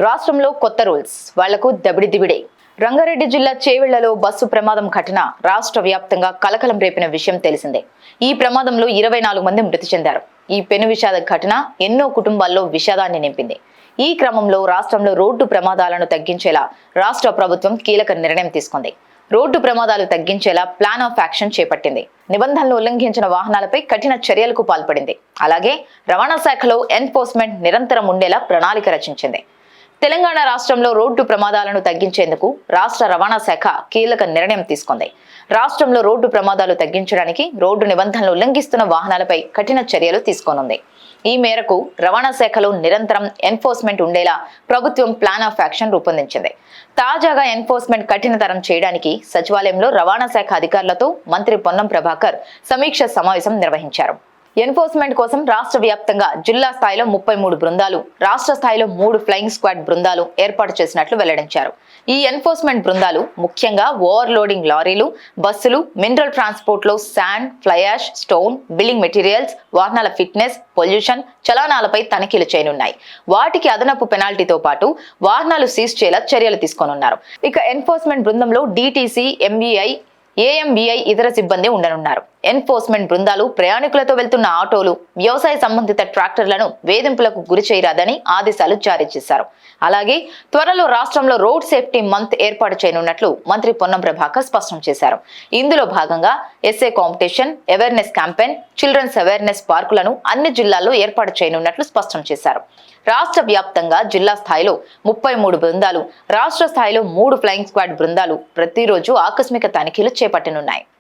రాష్ట్రంలో కొత్త రూల్స్ వాళ్లకు దబిడిదిబిడే. రంగారెడ్డి జిల్లా చేవెళ్లలో బస్సు ప్రమాదం ఘటన రాష్ట్ర వ్యాప్తంగా కలకలం రేపిన విషయం తెలిసిందే. ఈ ప్రమాదంలో 24 మంది మృతి చెందారు. ఈ పెను విషాద ఘటన ఎన్నో కుటుంబాల్లో విషాదాన్ని నింపింది. ఈ క్రమంలో రాష్ట్రంలో రోడ్డు ప్రమాదాలను తగ్గించేలా రాష్ట్ర ప్రభుత్వం కీలక నిర్ణయం తీసుకుంది. రోడ్డు ప్రమాదాలు తగ్గించేలా ప్లాన్ ఆఫ్ యాక్షన్ చేపట్టింది. నిబంధనలు ఉల్లంఘించిన వాహనాలపై కఠిన చర్యలకు పాల్పడింది. అలాగే రవాణా శాఖలో ఎన్ఫోర్స్మెంట్ నిరంతరం ఉండేలా ప్రణాళిక రచించింది. తెలంగాణ రాష్ట్రంలో రోడ్డు ప్రమాదాలను తగ్గించేందుకు రాష్ట్ర రవాణా శాఖ కీలక నిర్ణయం తీసుకుంది. రాష్ట్రంలో రోడ్డు ప్రమాదాలు తగ్గించడానికి రోడ్డు నిబంధనలు ఉల్లంఘిస్తున్న వాహనాలపై కఠిన చర్యలు తీసుకోనుంది. ఈ మేరకు రవాణా శాఖలో నిరంతరం ఎన్ఫోర్స్మెంట్ ఉండేలా ప్రభుత్వం ప్లాన్ ఆఫ్ యాక్షన్ రూపొందించింది. తాజాగా ఎన్ఫోర్స్మెంట్ కఠినతరం చేయడానికి సచివాలయంలో రవాణా శాఖ అధికారులతో మంత్రి పొన్నం ప్రభాకర్ సమీక్ష సమావేశం నిర్వహించారు. ఎన్ఫోర్స్మెంట్ కోసం రాష్ట్ర వ్యాప్తంగా జిల్లా స్థాయిలో 33 బృందాలు, రాష్ట్ర స్థాయిలో 3 ఫ్లయింగ్ స్క్వాడ్ బృందాలు ఏర్పాటు చేసినట్లు వెల్లడించారు. ఈ ఎన్ఫోర్స్మెంట్ బృందాలు ముఖ్యంగా ఓవర్లోడింగ్ లారీలు, బస్సులు, మినరల్ ట్రాన్స్పోర్ట్ లో sand, fly ash, stone, building materials, వాహనాల ఫిట్నెస్, పొల్యూషన్, చలానాలపై తనిఖీలు చేయనున్నాయి. వాటికి అదనపు పెనాల్టీతో పాటు వాహనాలు సీజ్ చేయాల చర్యలు తీసుకోనున్నారు. ఇక ఎన్ఫోర్స్మెంట్ బృందంలో DTC, MVI, AMVI ఇతర సిబ్బంది ఉండనున్నారు. ఎన్ఫోర్స్మెంట్ బృందాలు ప్రయాణికులతో వెళ్తున్న ఆటోలు, వ్యవసాయ సంబంధిత ట్రాక్టర్లను వేధింపులకు గురి చేయరాదని ఆదేశాలు జారీ చేశారు. అలాగే త్వరలో రాష్ట్రంలో రోడ్ సేఫ్టీ మంత్ ఏర్పాటు చేయనున్నట్లు మంత్రి పొన్నం ప్రభాకర్ స్పష్టం చేశారు. ఇందులో భాగంగా SA competition, awareness campaign, children's awareness పార్కులను అన్ని జిల్లాల్లో ఏర్పాటు చేయనున్నట్లు స్పష్టం చేశారు. రాష్ట్ర వ్యాప్తంగా జిల్లా స్థాయిలో 33 బృందాలు, రాష్ట్ర స్థాయిలో 3 ఫ్లయింగ్ స్క్వాడ్ బృందాలు ప్రతిరోజు ఆకస్మిక తనిఖీలు చేపట్టనున్నాయి.